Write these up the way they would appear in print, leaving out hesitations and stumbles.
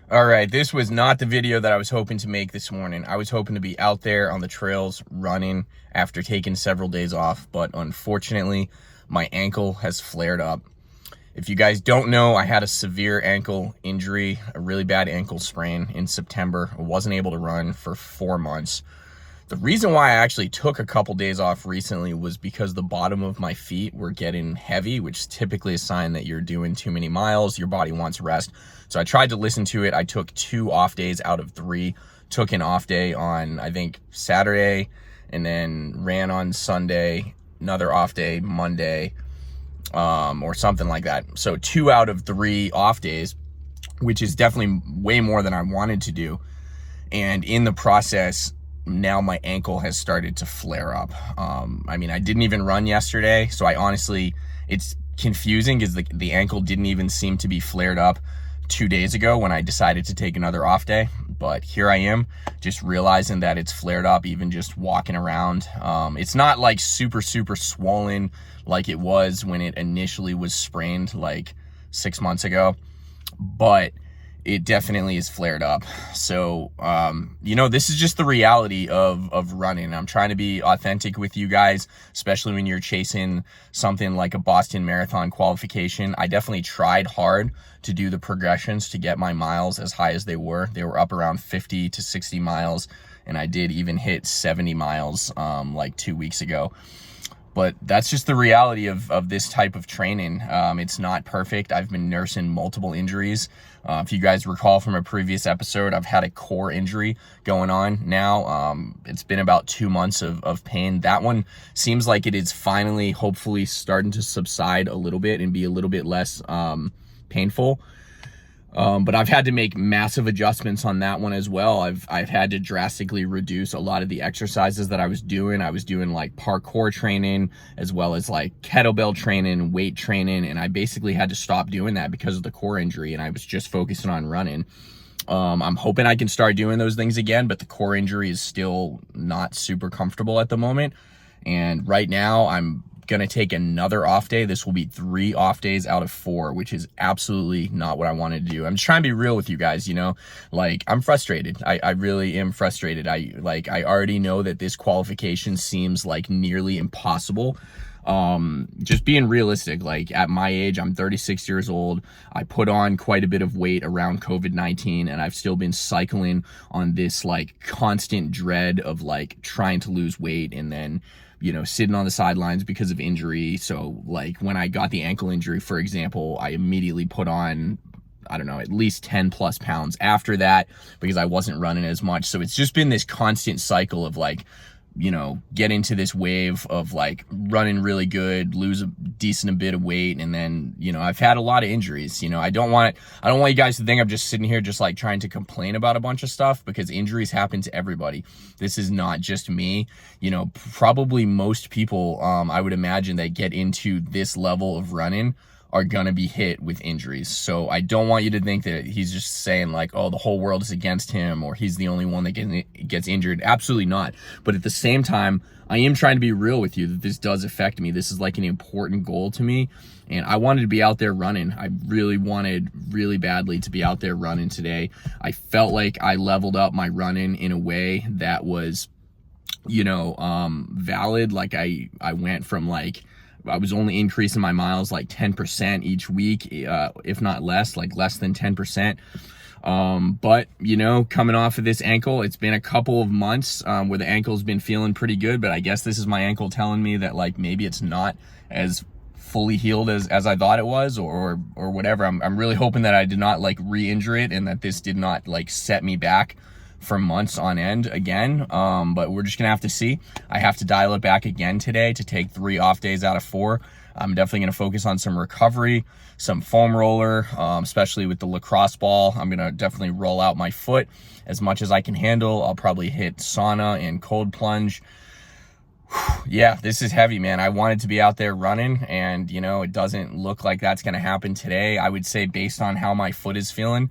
All right, this was not the video that I was hoping to make this morning. I was hoping to be out there on the trails running after taking several days off, but unfortunately, my ankle has flared up. If you guys don't know, I had a severe ankle injury, a really bad ankle sprain in September. I wasn't able to run for 4 months. The reason why I actually took a couple days off recently was because the bottom of my feet were getting heavy, which is typically a sign that you're doing too many miles, your body wants rest. So I tried to listen to it. I took 2 off days out of 3, took an off day on, I think, Saturday, and then ran on Sunday, another off day Monday, or something like that. So 2 out of 3 off days, which is definitely way more than I wanted to do. And in the process, now my ankle has started to flare up. I mean, I didn't even run yesterday, so I honestly, it's confusing because the ankle didn't even seem to be flared up 2 days ago when I decided to take another off day. But here I am, just realizing that it's flared up, even just walking around. It's not like super swollen like it was when it initially was sprained like 6 months ago, but it definitely is flared up. So, this is just the reality of running. I'm trying to be authentic with you guys, especially when you're chasing something like a Boston Marathon qualification. I definitely tried hard to do the progressions to get my miles as high as they were. They were up around 50 to 60 miles, and I did even hit 70 miles like 2 weeks ago. But that's just the reality of this type of training. It's not perfect. I've been nursing multiple injuries. If you guys recall from a previous episode, I've had a core injury going on now. It's been about 2 months of pain. That one seems like it is finally, hopefully, starting to subside a little bit and be a little bit less painful. But I've had to make massive adjustments on that one as well. I've had to drastically reduce a lot of the exercises that I was doing. I was doing like parkour training as well as like kettlebell training, weight training, and I basically had to stop doing that because of the core injury, and I was just focusing on running. I'm hoping I can start doing those things again, but the core injury is still not super comfortable at the moment. And right now I'm gonna take another off day. This will be 3 off days out of 4, which is absolutely not what I wanted to do. I'm just trying to be real with you guys, like I'm frustrated. I really am frustrated. I already know that this qualification seems like nearly impossible. Just being realistic, like at my age, I'm 36 years old. I put on quite a bit of weight around COVID-19, and I've still been cycling on this like constant dread of like trying to lose weight and then sitting on the sidelines because of injury. So like when I got the ankle injury, for example, I immediately put on, I don't know, at least 10 plus pounds after that because I wasn't running as much. So it's just been this constant cycle of like, get into this wave of like running really good, lose a decent bit of weight, and then, I've had a lot of injuries. I don't want you guys to think I'm just sitting here just like trying to complain about a bunch of stuff, because injuries happen to everybody. This is not just me. Probably most people, I would imagine, that get into this level of running are gonna be hit with injuries. So I don't want you to think that he's just saying like, oh, the whole world is against him, or he's the only one that gets injured. Absolutely not. But at the same time, I am trying to be real with you that this does affect me. This is like an important goal to me, and I wanted to be out there running. I really wanted really badly to be out there running today. I felt like I leveled up my running in a way that was, valid. Like I went from like, I was only increasing my miles like 10% each week, if not less, like less than 10%. But coming off of this ankle, it's been a couple of months where the ankle's been feeling pretty good, but I guess this is my ankle telling me that like maybe it's not as fully healed as I thought it was, or whatever. I'm really hoping that I did not like re-injure it, and that this did not like set me back for months on end again. But we're just gonna have to see. I have to dial it back again today to take 3 off days out of 4. I'm definitely gonna focus on some recovery, some foam roller, especially with the lacrosse ball. I'm gonna definitely roll out my foot as much as I can handle. I'll probably hit sauna and cold plunge. Yeah, this is heavy, man. I wanted to be out there running, and it doesn't look like that's gonna happen today. I would say, based on how my foot is feeling,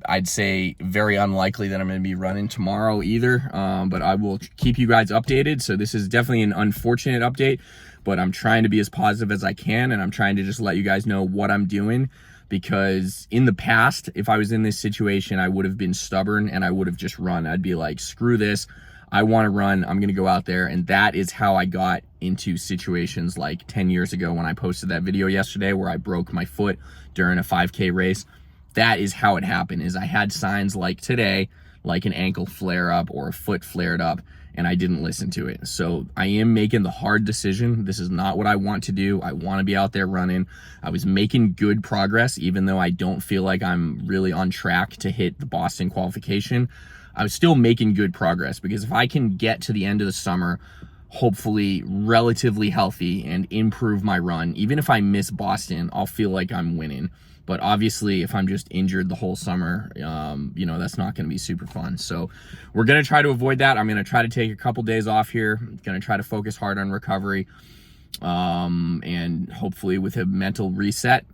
I'd say very unlikely that I'm going to be running tomorrow either, but I will keep you guys updated. So this is definitely an unfortunate update, but I'm trying to be as positive as I can, and I'm trying to just let you guys know what I'm doing because in the past, if I was in this situation, I would have been stubborn and I would have just run. I'd be like, screw this. I want to run. I'm going to go out there. And that is how I got into situations like 10 years ago when I posted that video yesterday where I broke my foot during a 5K race. That is how it happened, is I had signs like today, like an ankle flare up or a foot flared up, and I didn't listen to it. So I am making the hard decision. This is not what I want to do. I want to be out there running. I was making good progress, even though I don't feel like I'm really on track to hit the Boston qualification. I was still making good progress, because if I can get to the end of the summer, hopefully relatively healthy and improve my run, even if I miss Boston, I'll feel like I'm winning. But obviously, if I'm just injured the whole summer, you know, that's not going to be super fun. So we're going to try to avoid that. I'm going to try to take a couple days off here. Going to try to focus hard on recovery, and hopefully with a mental reset.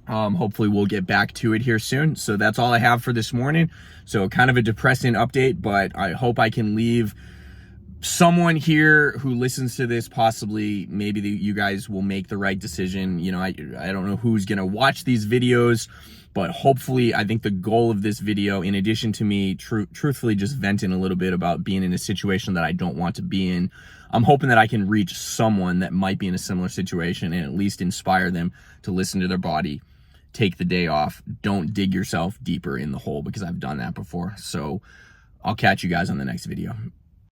Hopefully we'll get back to it here soon. So that's all I have for this morning. So kind of a depressing update, but I hope I can leave someone here who listens to this, possibly maybe you guys will make the right decision. You know, I don't know who's going to watch these videos, but hopefully I think the goal of this video, in addition to me truthfully just venting a little bit about being in a situation that I don't want to be in, I'm hoping that I can reach someone that might be in a similar situation and at least inspire them to listen to their body, take the day off, don't dig yourself deeper in the hole, because I've done that before. So I'll catch you guys on the next video.